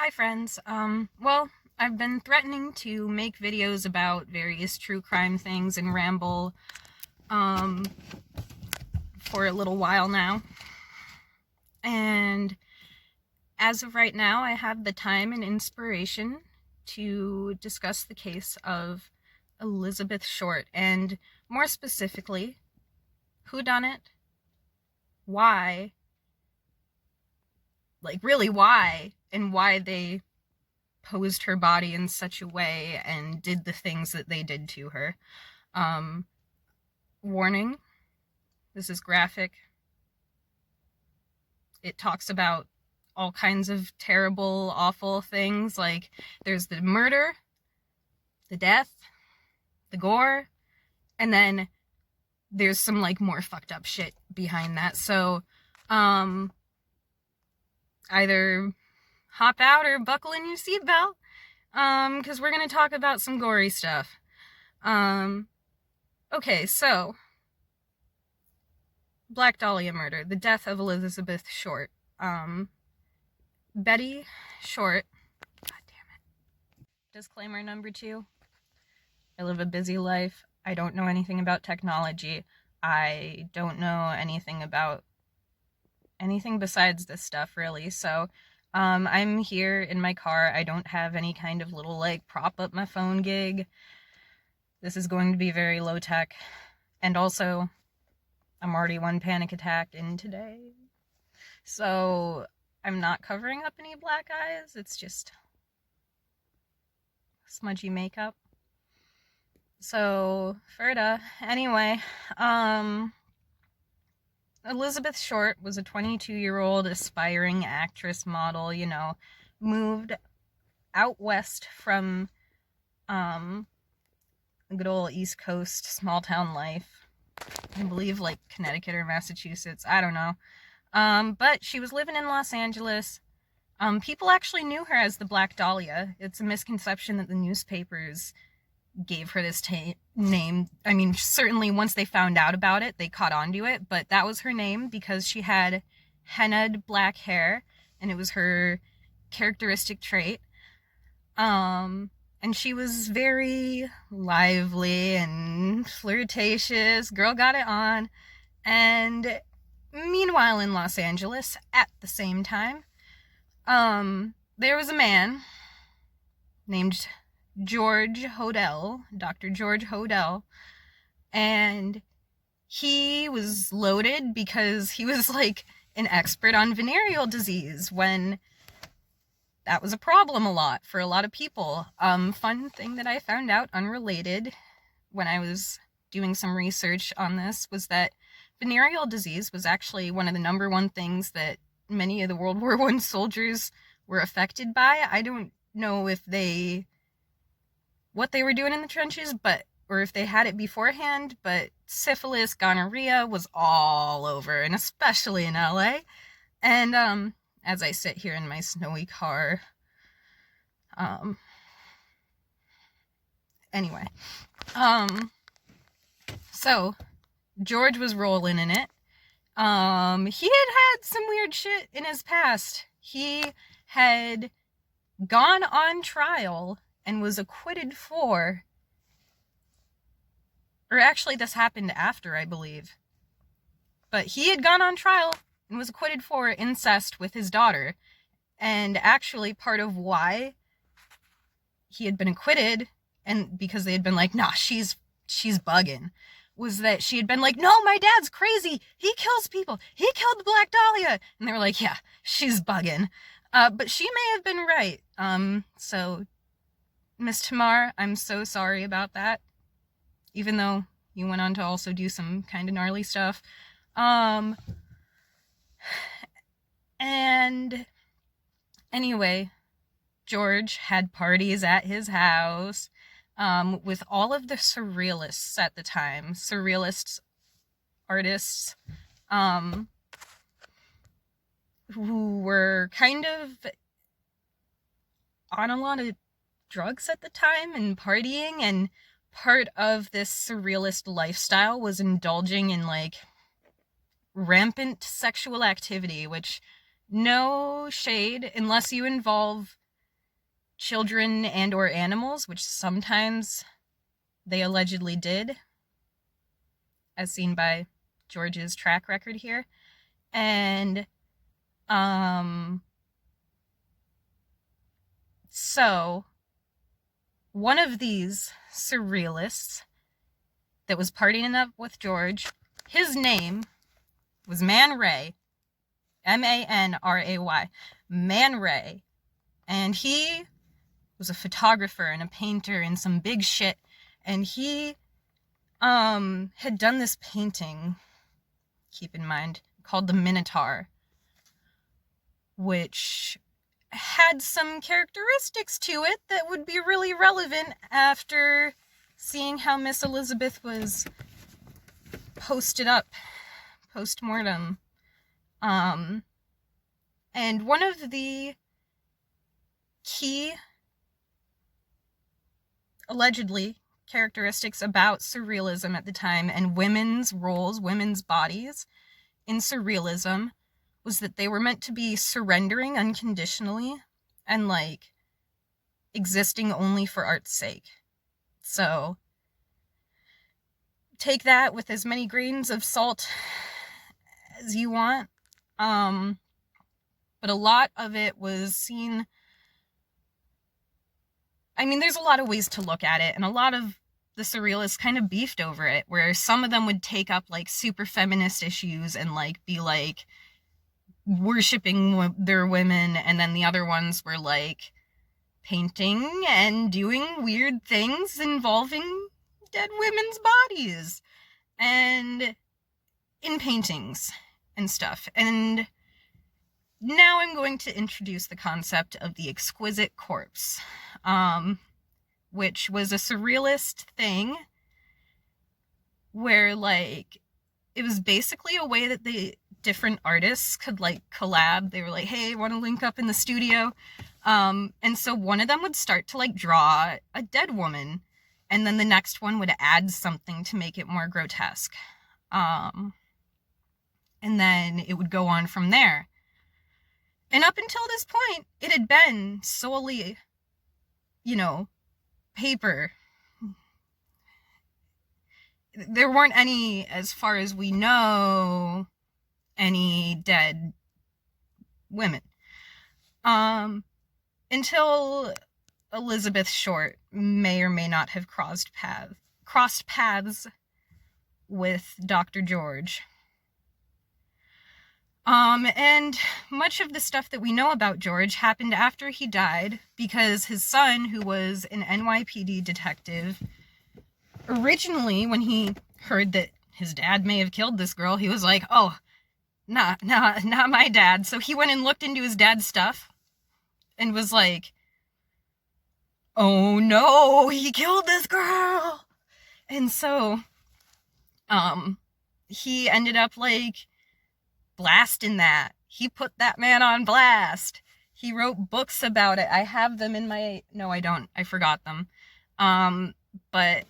Hi friends. Well, I've been threatening to make videos about various true crime things and ramble um for a little while now. And as of right now, I have the time and inspiration to discuss the case of Elizabeth Short, and more specifically, whodunnit, why, really why, and why they posed her body in such a way and did the things that they did to her. Um, Warning, this is graphic. It talks about all kinds of terrible, awful things. Like, there's the murder, the death, the gore, and then there's some, more fucked up shit behind that. So, either hop out or buckle in your seatbelt, because we're gonna talk about some gory stuff. Okay, so Black Dahlia murder, the death of Elizabeth Short. Betty Short. God damn it. Disclaimer number 2. I live a busy life. I don't know anything about technology. I don't know anything about anything besides this stuff, really. So, I'm here in my car. I don't have any kind of little, prop up my phone gig. This is going to be very low tech. And also, I'm already one panic attack in today. So, I'm not covering up any black eyes. It's just smudgy makeup. So, Ferda. Anyway, Elizabeth Short was a 22-year-old aspiring actress model, moved out west from, good old East Coast small town life. I believe, Connecticut or Massachusetts. I don't know. But she was living in Los Angeles. People actually knew her as the Black Dahlia. It's a misconception that the newspapers gave her this name. I mean, certainly once they found out about it, they caught on to it, but that was her name because she had hennaed black hair, and it was her characteristic trait. And she was very lively and flirtatious. Girl got it on. And meanwhile, in Los Angeles, at the same time, there was a man named George Hodel, Dr. George Hodel, and he was loaded because he was an expert on venereal disease when that was a problem a lot for a lot of people. Fun thing that I found out, unrelated, when I was doing some research on this, was that venereal disease was actually one of the number one things that many of the World War I soldiers were affected by. I don't know what they were doing in the trenches, or if they had it beforehand, but syphilis, gonorrhea was all over, and especially in LA. And, as I sit here in my snowy car, anyway, so George was rolling in it. He had some weird shit in his past. He had gone on trial and was acquitted for, or actually this happened after, I believe, but he had gone on trial and was acquitted for incest with his daughter. And actually part of why he had been acquitted, and because they had been like, nah, she's bugging, was that she had been like, no, my dad's crazy, he kills people, he killed the Black Dahlia, and they were like, yeah, she's bugging. But she may have been right. So Miss Tamar, I'm so sorry about that, even though you went on to also do some kind of gnarly stuff. And anyway, George had parties at his house, with all of the surrealists at the time, surrealist artists, who were kind of on a lot of drugs at the time and partying, and part of this surrealist lifestyle was indulging in rampant sexual activity, which, no shade, unless you involve children and or animals, which sometimes they allegedly did, as seen by George's track record here. And so one of these surrealists that was partying up with George, his name was Man Ray, Manray, Man Ray, and he was a photographer and a painter and some big shit, and he had done this painting, keep in mind, called the Minotaur, which had some characteristics to it that would be really relevant after seeing how Miss Elizabeth was posted up post-mortem. And one of the key, allegedly, characteristics about surrealism at the time and women's roles, women's bodies in surrealism was that they were meant to be surrendering unconditionally and like existing only for art's sake. So take that with as many grains of salt as you want. But a lot of it was seen, I mean, there's a lot of ways to look at it, and a lot of the surrealists kind of beefed over it, where some of them would take up like super feminist issues and like be like worshipping their women, and then the other ones were like painting and doing weird things involving dead women's bodies and in paintings and stuff. And now I'm going to introduce the concept of the exquisite corpse, which was a surrealist thing where like it was basically a way that the different artists could like collab. They were like, hey, want to link up in the studio? And so one of them would start to like draw a dead woman, and then the next one would add something to make it more grotesque. And then it would go on from there. And up until this point, it had been solely, paper. There weren't any, as far as we know, any dead women. Until Elizabeth Short may or may not have crossed paths with Dr. George. And much of the stuff that we know about George happened after he died, because his son, who was an NYPD detective, originally, when he heard that his dad may have killed this girl, he was like, oh, not my dad. So he went and looked into his dad's stuff and was like, oh no, he killed this girl. And so, he ended up like blasting that. He put that man on blast. He wrote books about it. I have them in my... No, I don't. I forgot them. But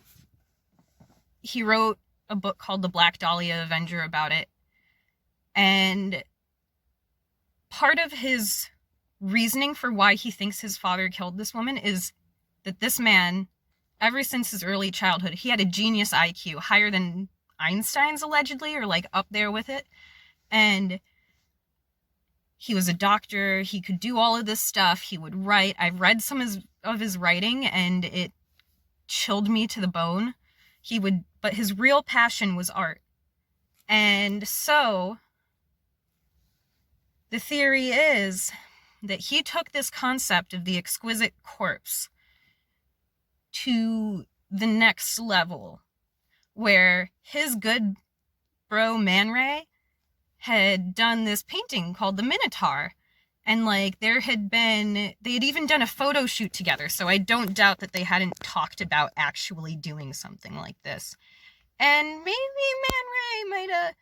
he wrote a book called The Black Dahlia Avenger about it. And part of his reasoning for why he thinks his father killed this woman is that this man, ever since his early childhood, he had a genius IQ, higher than Einstein's allegedly, or like up there with it. And he was a doctor. He could do all of this stuff. He would write. I've read some of his writing, and it chilled me to the bone. But his real passion was art. And so the theory is that he took this concept of the exquisite corpse to the next level, where his good bro Man Ray had done this painting called the Minotaur, and like they had even done a photo shoot together, so I don't doubt that they hadn't talked about actually doing something like this. And maybe Man Ray might have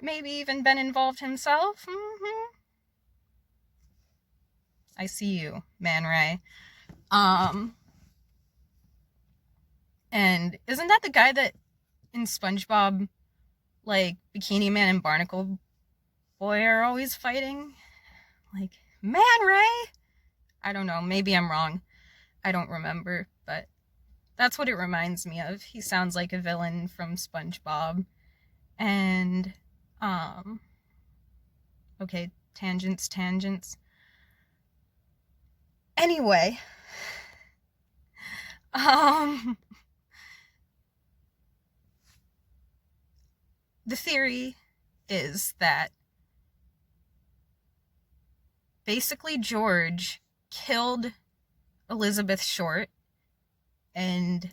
maybe even been involved himself. I see you, Man Ray. And isn't that the guy that in SpongeBob, like Bikini Man and Barnacle Boy are always fighting? Like, Man Ray? I don't know, maybe I'm wrong. I don't remember, but that's what it reminds me of. He sounds like a villain from SpongeBob. And, okay, tangents. Anyway, the theory is that basically George killed Elizabeth Short and,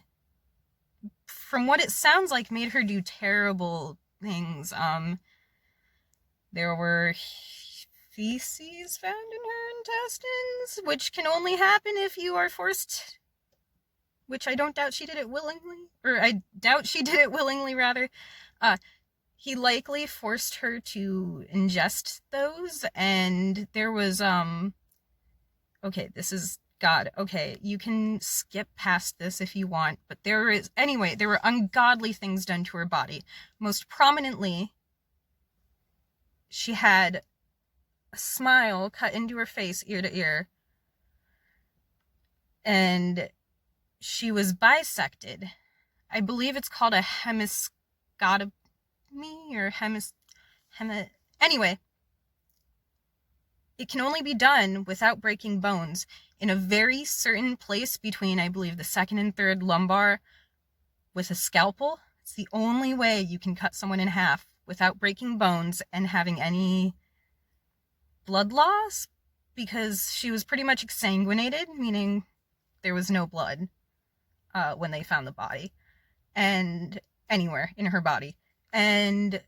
from what it sounds like, made her do terrible things. There were feces found in her intestines, which can only happen if you are forced, which I don't doubt she did it willingly, or I doubt she did it willingly, rather. He likely forced her to ingest those, and there was, okay, this is, God, okay, you can skip past this if you want, but there were ungodly things done to her body. Most prominently, she had a smile cut into her face, ear to ear, and she was bisected. I believe it's called a hemiscotomy, or anyway, it can only be done without breaking bones in a very certain place between, I believe, the second and third lumbar with a scalpel. It's the only way you can cut someone in half without breaking bones and having any blood loss, because she was pretty much exsanguinated, meaning there was no blood when they found the body, and anywhere in her body. And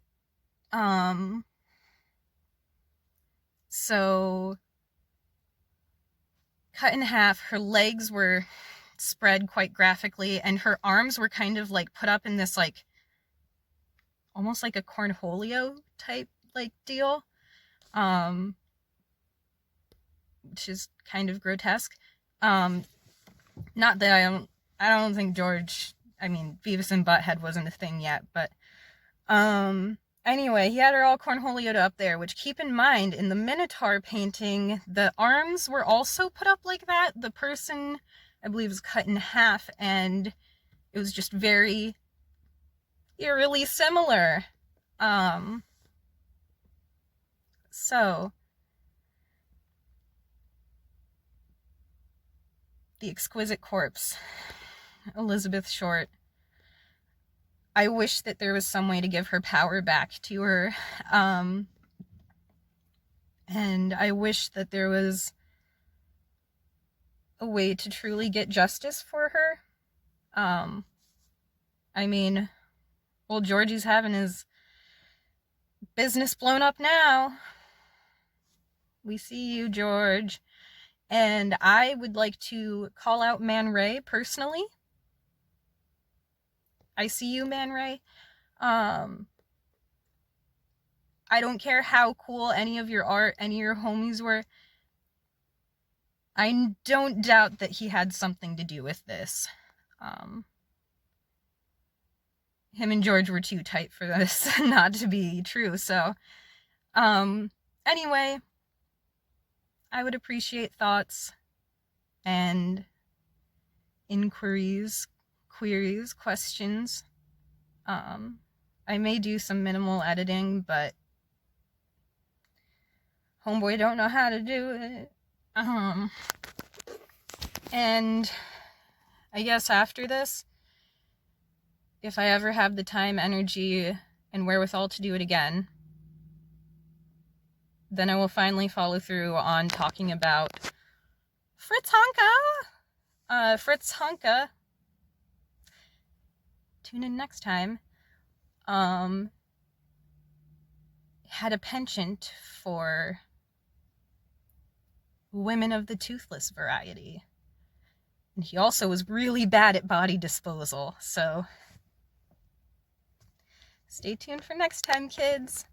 so cut in half, her legs were spread quite graphically, and her arms were kind of like put up in this like almost like a cornholio type like deal, which is kind of grotesque. Not that I don't think George, I mean, Beavis and Butthead wasn't a thing yet, but anyway, he had her all cornholioed up there, which, keep in mind, in the Minotaur painting, the arms were also put up like that. The person, I believe, was cut in half, and it was just very eerily similar. So the exquisite corpse, Elizabeth Short. I wish that there was some way to give her power back to her. And I wish that there was a way to truly get justice for her. I mean, old Georgie's having his business blown up now. We see you, George. And I would like to call out Man Ray personally. I see you, Man Ray. I don't care how cool any of your art, any of your homies were. I don't doubt that he had something to do with this. Him and George were too tight for this not to be true. So, anyway, I would appreciate thoughts and inquiries, queries, questions. I may do some minimal editing, but homeboy don't know how to do it. And I guess after this, if I ever have the time, energy, and wherewithal to do it again, then I will finally follow through on talking about Fritz Honka. Fritz Honka, tune in next time, had a penchant for women of the toothless variety. And he also was really bad at body disposal, so stay tuned for next time, kids.